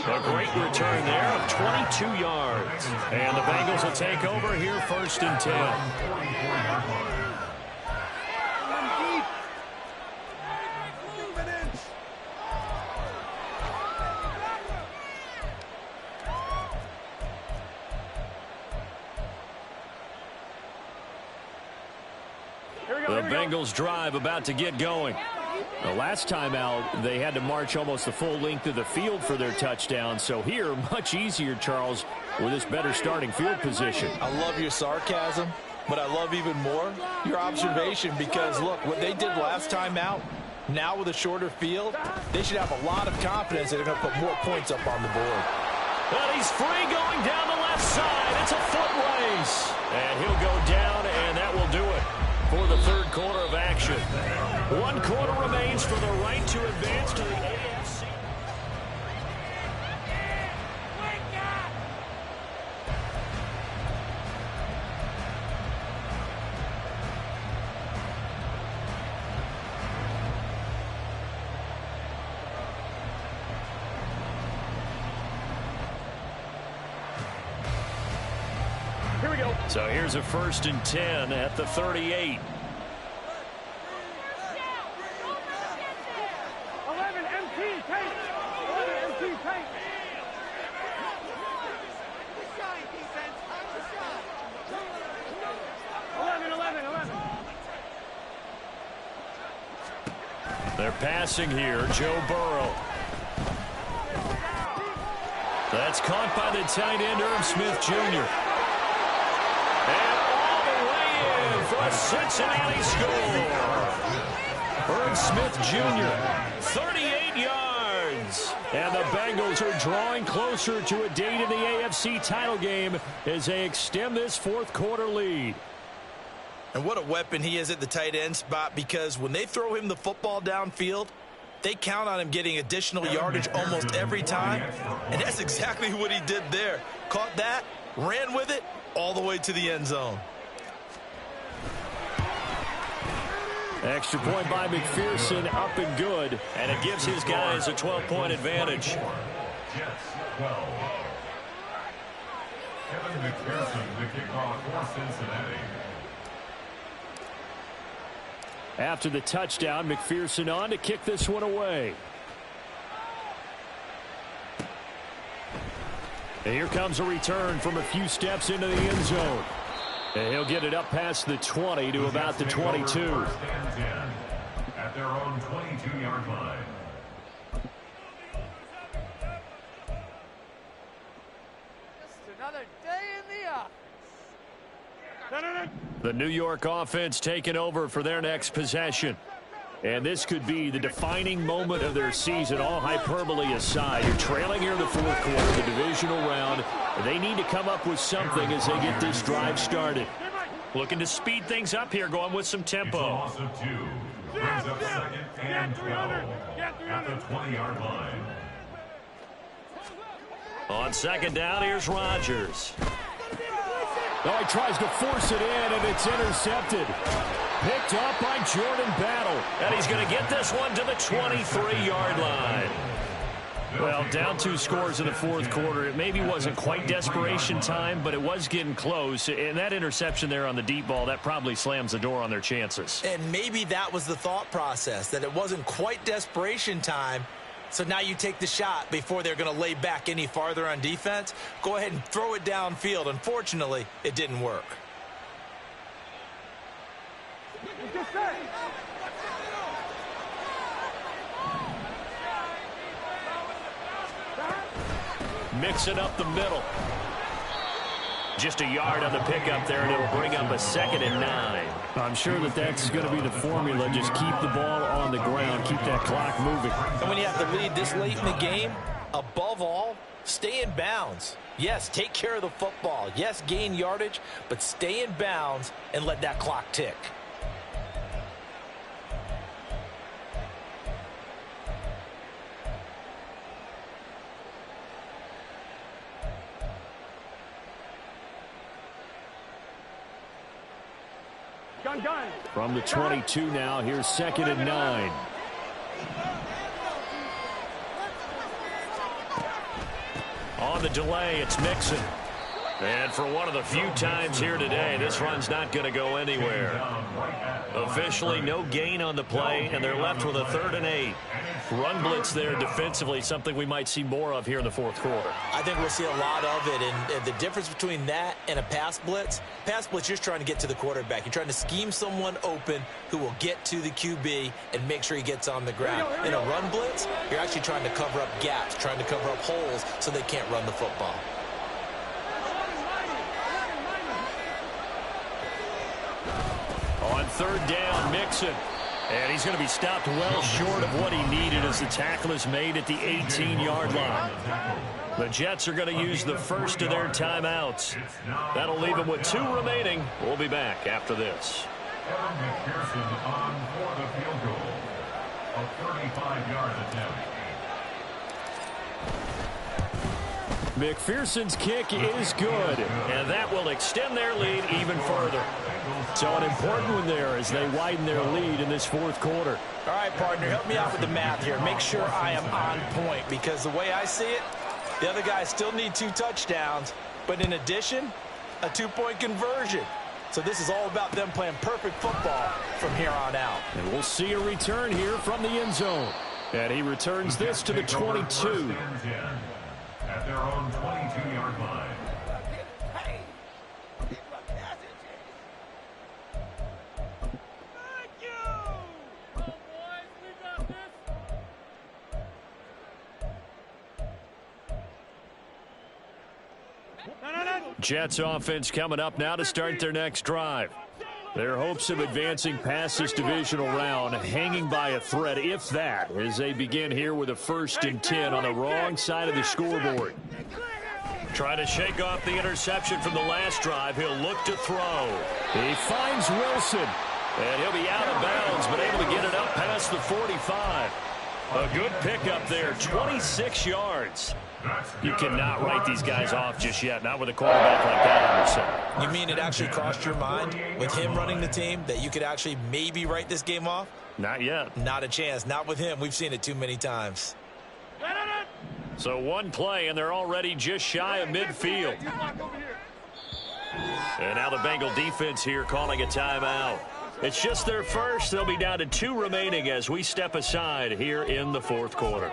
Speaker 2: A great return there of 22 yards. And the Bengals will take over here 1st and 10.
Speaker 1: The Bengals drive about to get going. The last time out, they had to march almost the full length of the field for their touchdown. So here, much easier, Charles, with this better starting field position.
Speaker 3: I love your sarcasm, but I love even more your observation because, look, what they did last time out, now with a shorter field, they should have a lot of confidence that they're going to put more points up on the board.
Speaker 1: And he's free going down the left side. It's a foot race. And he'll go down, and that will do it for the third quarter of action. 1 quarter remains for the right to advance to the AFC.
Speaker 5: Here we go.
Speaker 1: So here's a 1st and 10 at the 38.
Speaker 5: 11 MT tank. 11 MT tank. Good shot, defense. Good shot. 11.
Speaker 1: They're passing here. Joe Burrow. That's caught by the tight end, Irv Smith Jr. And all the way in for a Cincinnati score. Irv Smith Jr., 38 yards. And the Bengals are drawing closer to a date in the AFC title game as they extend this fourth quarter lead.
Speaker 3: And what a weapon he is at the tight end spot, because when they throw him the football downfield, they count on him getting additional yardage almost every time. And that's exactly what he did there. Caught that, ran with it, all the way to the end zone.
Speaker 1: Extra point by McPherson, up and good. And it gives his guys a 12-point advantage.
Speaker 4: Jets 12. Kevin McPherson, the kickoff for Cincinnati.
Speaker 1: After the touchdown, McPherson on to kick this one away. And here comes a return from a few steps into the end zone. And he'll get it up past the 20 to about the 22.
Speaker 4: 1st and 10 at their own 22-yard line.
Speaker 5: Just another day in the office.
Speaker 1: The New York offense taking over for their next possession. And this could be the defining moment of their season, all hyperbole aside. You're trailing here in the fourth quarter, the divisional round. They need to come up with something as they get this drive started. Looking to speed things up here, going with some tempo.
Speaker 4: It's a loss of 2. Brings up 2nd and 12 at the 20-yard line.
Speaker 1: On 2nd down, here's Rodgers. Oh, he tries to force it in, and it's intercepted. Picked up by Jordan Battle. And he's going to get this one to the 23-yard line. Well, down 2 scores in the fourth quarter. It maybe wasn't quite desperation time, but it was getting close. And that interception there on the deep ball, that probably slams the door on their chances.
Speaker 3: And maybe that was the thought process, that it wasn't quite desperation time. So now you take the shot before they're going to lay back any farther on defense. Go ahead and throw it downfield. Unfortunately, it didn't work.
Speaker 1: Mix it up the middle. Just a yard on the pickup there, and it'll bring up a 2nd and 9. I'm sure that that's going to be the formula. Just keep the ball on the ground. Keep that clock moving.
Speaker 3: And when you have to lead this late in the game, above all, stay in bounds. Yes, take care of the football. Yes, gain yardage, but stay in bounds and let that clock tick.
Speaker 5: Gun.
Speaker 1: From the 22 now, here's 2nd and 9. On the delay, it's Mixon.
Speaker 2: And for one of the few times here today, this run's not going to go anywhere. Officially, no gain on the play, and they're left with a 3rd and 8. Run blitz there defensively, something we might see more of here in the 4th quarter.
Speaker 3: I think we'll see a lot of it, and the difference between that and a pass blitz, you're just trying to get to the quarterback. You're trying to scheme someone open who will get to the QB and make sure he gets on the ground. In a run blitz, you're actually trying to cover up gaps, trying to cover up holes so they can't run the football.
Speaker 1: On 3rd down, Mixon. And he's going to be stopped well short of what he needed as the tackle is made at the 18-yard line. The Jets are going to use the first of their timeouts. That'll leave them with 2 remaining. We'll be back after this.
Speaker 4: McPherson on for the field goal. A 35-yard attempt.
Speaker 1: McPherson's kick is good, and that will extend their lead even further. So an important one there as they widen their lead in this 4th quarter.
Speaker 3: All right, partner, help me out with the math here. Make sure I am on point, because the way I see it, the other guys still need 2 touchdowns, but in addition, a 2-point conversion. So this is all about them playing perfect football from here on out.
Speaker 1: And we'll see a return here from the end zone. And he returns this to the 22.
Speaker 4: At their own 22-yard line.
Speaker 1: Jets offense coming up now to start their next drive. Their hopes of advancing past this divisional round hanging by a thread, if that, as they begin here with a 1st and 10 on the wrong side of the scoreboard.
Speaker 2: Trying to shake off the interception from the last drive. He'll look to throw.
Speaker 1: He finds Wilson.
Speaker 2: And he'll be out of bounds, but able to get it up past the 45. A good pickup there, 26 yards. You cannot write these guys off just yet, not with a quarterback like that on your side.
Speaker 3: You mean it actually crossed your mind with him running the team that you could actually maybe write this game off?
Speaker 2: Not yet.
Speaker 3: Not a chance. Not with him. We've seen it too many times.
Speaker 2: So one play, and they're already just shy of midfield. And now the Bengal defense here calling a timeout. It's just their first. They'll be down to 2 remaining as we step aside here in the 4th quarter.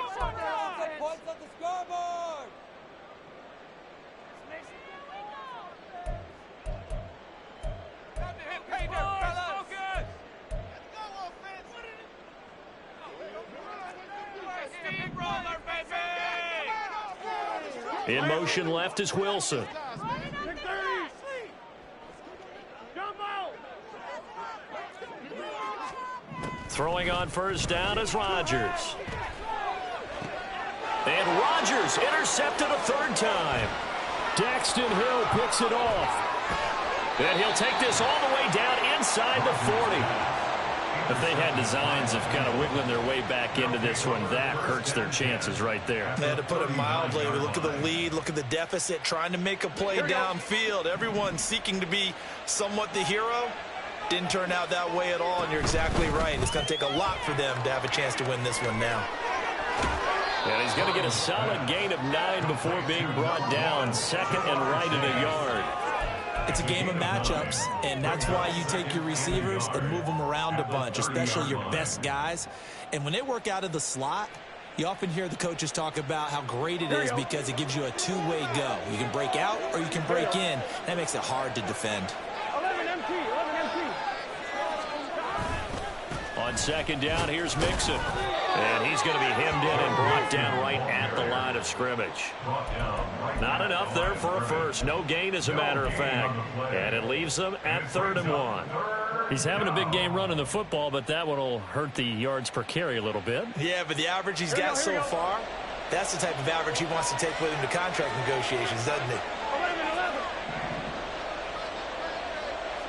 Speaker 1: In motion left is Wilson.
Speaker 2: Throwing on 1st down is Rodgers. And Rodgers intercepted a 3rd time.
Speaker 1: Daxton Hill picks it off.
Speaker 2: And he'll take this all the way down inside the 40. If they had designs of kind of wiggling their way back into this one, that hurts their chances right there.
Speaker 3: To put it mildly, we look at the lead, look at the deficit, trying to make a play downfield. Everyone seeking to be somewhat the hero. Didn't turn out that way at all, and you're exactly right. It's going to take a lot for them to have a chance to win this one now.
Speaker 2: And he's going to get a solid gain of 9 before being brought down. 2nd and right at a yard.
Speaker 3: It's a game of matchups, and that's why you take your receivers and move them around a bunch, especially your best guys. And when they work out of the slot, you often hear the coaches talk about how great it is because it gives you a 2-way go. You can break out or you can break in. That makes it hard to defend.
Speaker 5: 11 MT.
Speaker 2: On 2nd down, here's Mixon. And he's going to be hemmed in and brought down right at the line of scrimmage. Not enough there for a first. No gain, as a matter of fact. And it leaves them at 3rd and 1.
Speaker 1: He's having a big game running the football, but that one will hurt the yards per carry a little bit.
Speaker 3: Yeah, but the average he's got so far, that's the type of average he wants to take with him to contract negotiations, doesn't he?
Speaker 5: 11.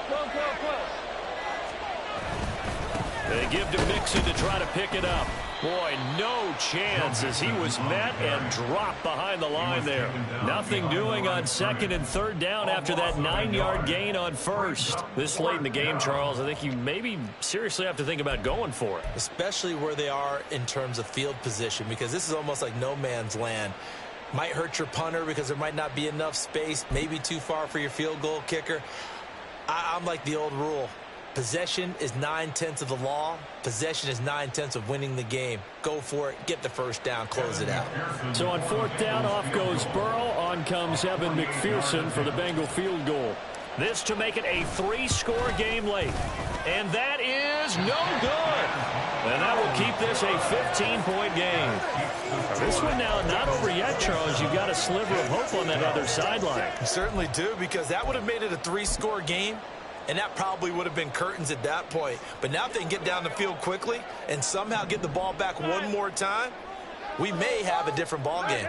Speaker 5: 12.
Speaker 2: They give to Mixon to try to pick it up. Boy, no chance as he was met and dropped behind the line there.
Speaker 1: Nothing doing on 2nd and 3rd down after that 9-yard gain on 1st.
Speaker 2: This late in the game, Charles, I think you maybe seriously have to think about going for it.
Speaker 3: Especially where they are in terms of field position, because this is almost like no man's land. Might hurt your punter because there might not be enough space, maybe too far for your field goal kicker. I'm like the old rule. Possession is 9/10 of the law. Possession is 9/10 of winning the game. Go for it. Get the first down. Close it out.
Speaker 1: So on 4th down, off goes Burrow. On comes Evan McPherson for the Bengal field goal.
Speaker 2: This to make it a 3-score game late. And that is no good. And that will keep this a 15-point game. This one now not over yet, Charles. You've got a sliver of hope on that other sideline.
Speaker 3: You certainly do, because that would have made it a 3-score game, and that probably would have been curtains at that point. But now if they can get down the field quickly and somehow get the ball back one more time, we may have a different ball game.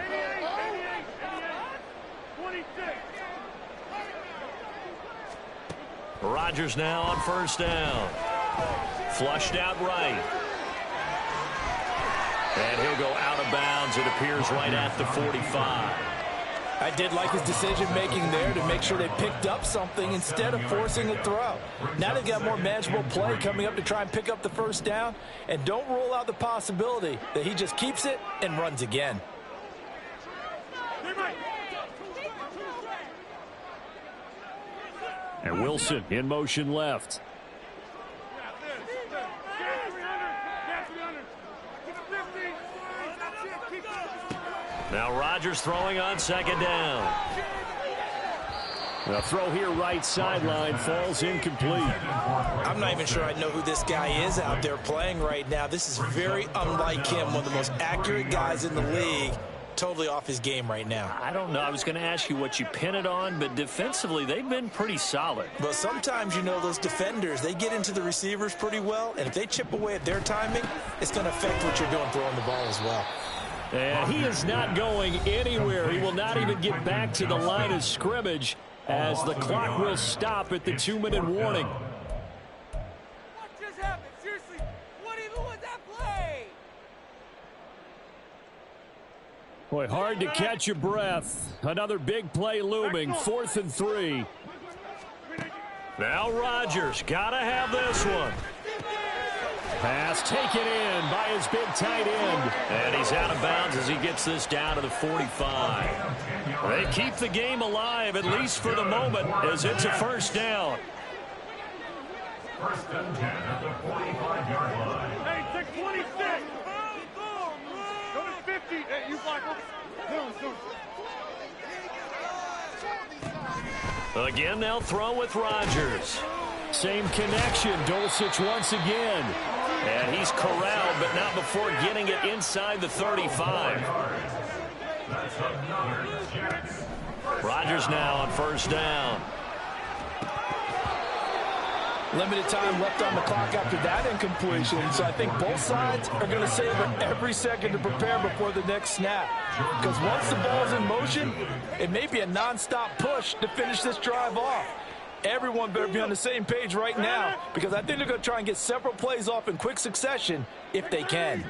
Speaker 2: Rodgers now on 1st down. Flushed out right. And he'll go out of bounds, it appears, right at the 45.
Speaker 3: I did like his decision-making there to make sure they picked up something instead of forcing a throw. Now they've got more manageable play coming up to try and pick up the 1st down. And don't rule out the possibility that he just keeps it and runs again.
Speaker 1: And Wilson in motion left.
Speaker 2: Now Rodgers throwing on 2nd down.
Speaker 1: The throw here right sideline falls incomplete.
Speaker 3: I'm not even sure I know who this guy is out there playing right now. This is very unlike him, one of the most accurate guys in the league. Totally off his game right now.
Speaker 2: I don't know. I was going to ask you what you pin it on, but defensively they've been pretty solid.
Speaker 3: But sometimes, you know, those defenders, they get into the receivers pretty well, and if they chip away at their timing, it's going to affect what you're doing throwing the ball as well.
Speaker 1: And he is not going anywhere. He will not even get back to the line of scrimmage as the clock will stop at the 2-minute warning.
Speaker 5: What just happened? Seriously, what even was that play?
Speaker 1: Boy, hard to catch your breath. Another big play looming. 4th and 3.
Speaker 2: Now Rodgers, gotta have this one.
Speaker 1: Pass taken in by his big tight end.
Speaker 2: And he's out of bounds as he gets this down to the 45. They keep the game alive, at least for the moment, as it's a 1st down.
Speaker 4: 1st and 10 at the 45-yard line.
Speaker 5: Hey, take 26. Go to 50. Hey, you block him.
Speaker 2: Again, they'll throw with Rodgers.
Speaker 1: Same connection. Dulcich once again.
Speaker 2: And he's corralled, but not before getting it inside the 35. Rodgers now on 1st down.
Speaker 3: Limited time left on the clock after that incompletion, so I think both sides are going to savor every second to prepare before the next snap. Because once the ball's in motion, it may be a nonstop push to finish this drive off. Everyone better be on the same page right now, because I think they're going to try and get several plays off in quick succession if they can.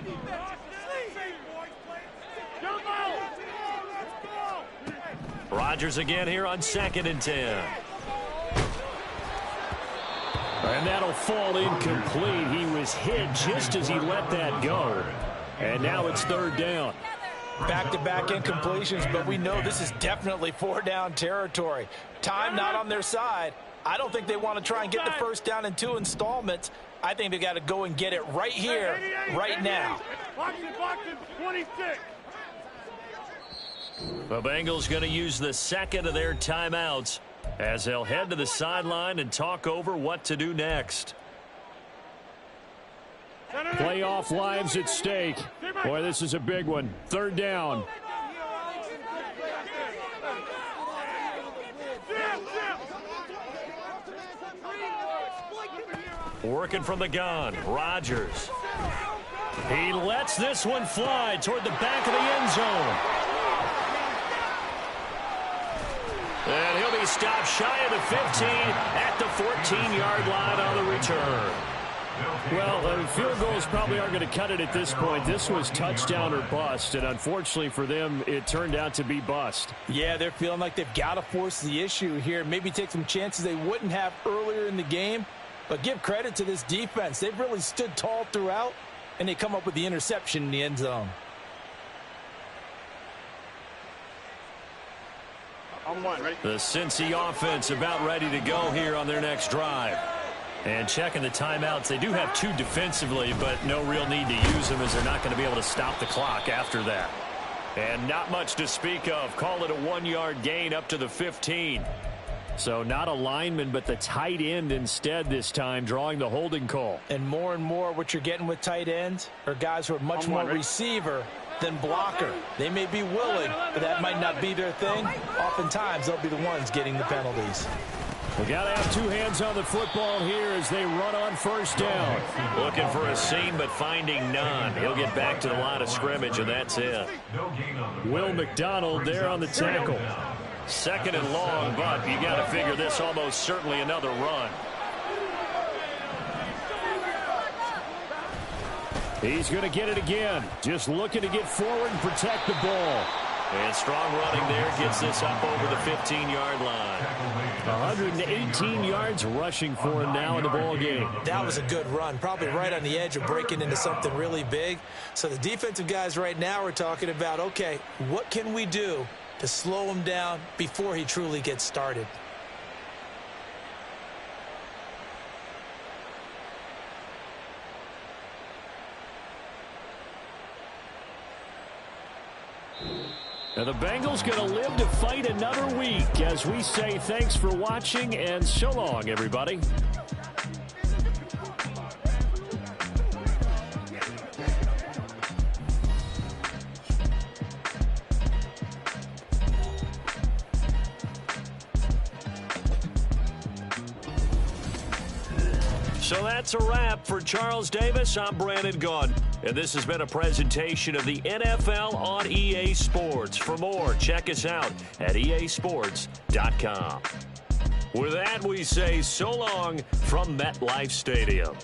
Speaker 2: Rodgers again here on 2nd and 10.
Speaker 1: And that'll fall incomplete. He was hit just as he let that go. And now it's 3rd down.
Speaker 3: Back-to-back incompletions, but we know this is definitely 4-down territory. Time not on their side. I don't think they want to try and get the 1st down in 2 installments. I think they got to go and get it right here, right now.
Speaker 5: Box it, 26.
Speaker 2: The Bengals going to use the 2nd of their timeouts as they'll head to the sideline and talk over what to do next.
Speaker 1: Playoff lives at stake. Boy, this is a big one. 3rd down.
Speaker 2: Working from the gun, Rodgers. He lets this one fly toward the back of the end zone. And he'll be stopped shy of the 15 at the 14-yard line on the return.
Speaker 1: Well, field goals probably aren't going to cut it at this point. This was touchdown or bust, and unfortunately for them, it turned out to be bust.
Speaker 3: Yeah, they're feeling like they've got to force the issue here. Maybe take some chances they wouldn't have earlier in the game. But give credit to this defense. They've really stood tall throughout, and they come up with the interception in the end zone.
Speaker 1: The Cincy offense about ready to go here on their next drive. And checking the timeouts, they do have 2 defensively, but no real need to use them as they're not going to be able to stop the clock after that. And not much to speak of. Call it a 1-yard gain up to the 15. So not a lineman, but the tight end instead this time, drawing the holding call.
Speaker 3: And more what you're getting with tight ends are guys who are much more receiver than blocker. They may be willing, but that might not be their thing. Oftentimes, they'll be the ones getting the penalties.
Speaker 1: We got to have 2 hands on the football here as they run on first down. Looking for a seam, but finding none. He'll get back to the line of scrimmage, and that's it. Will McDonald there on the tackle. 2nd and long, but you got to figure this almost certainly another run. He's going to get it again. Just looking to get forward and protect the ball. And strong running there gets this up over the 15-yard line. 118 yards rushing for him now in the ball game.
Speaker 3: That was a good run, probably right on the edge of breaking into something really big. So the defensive guys right now are talking about, okay, what can we do to slow him down before he truly gets started?
Speaker 1: Now the Bengals going to live to fight another week as we say thanks for watching and so long, everybody. So that's a wrap for Charles Davis. I'm Brandon Gunn. And this has been a presentation of the NFL on EA Sports. For more, check us out at easports.com. With that, we say so long from MetLife Stadium.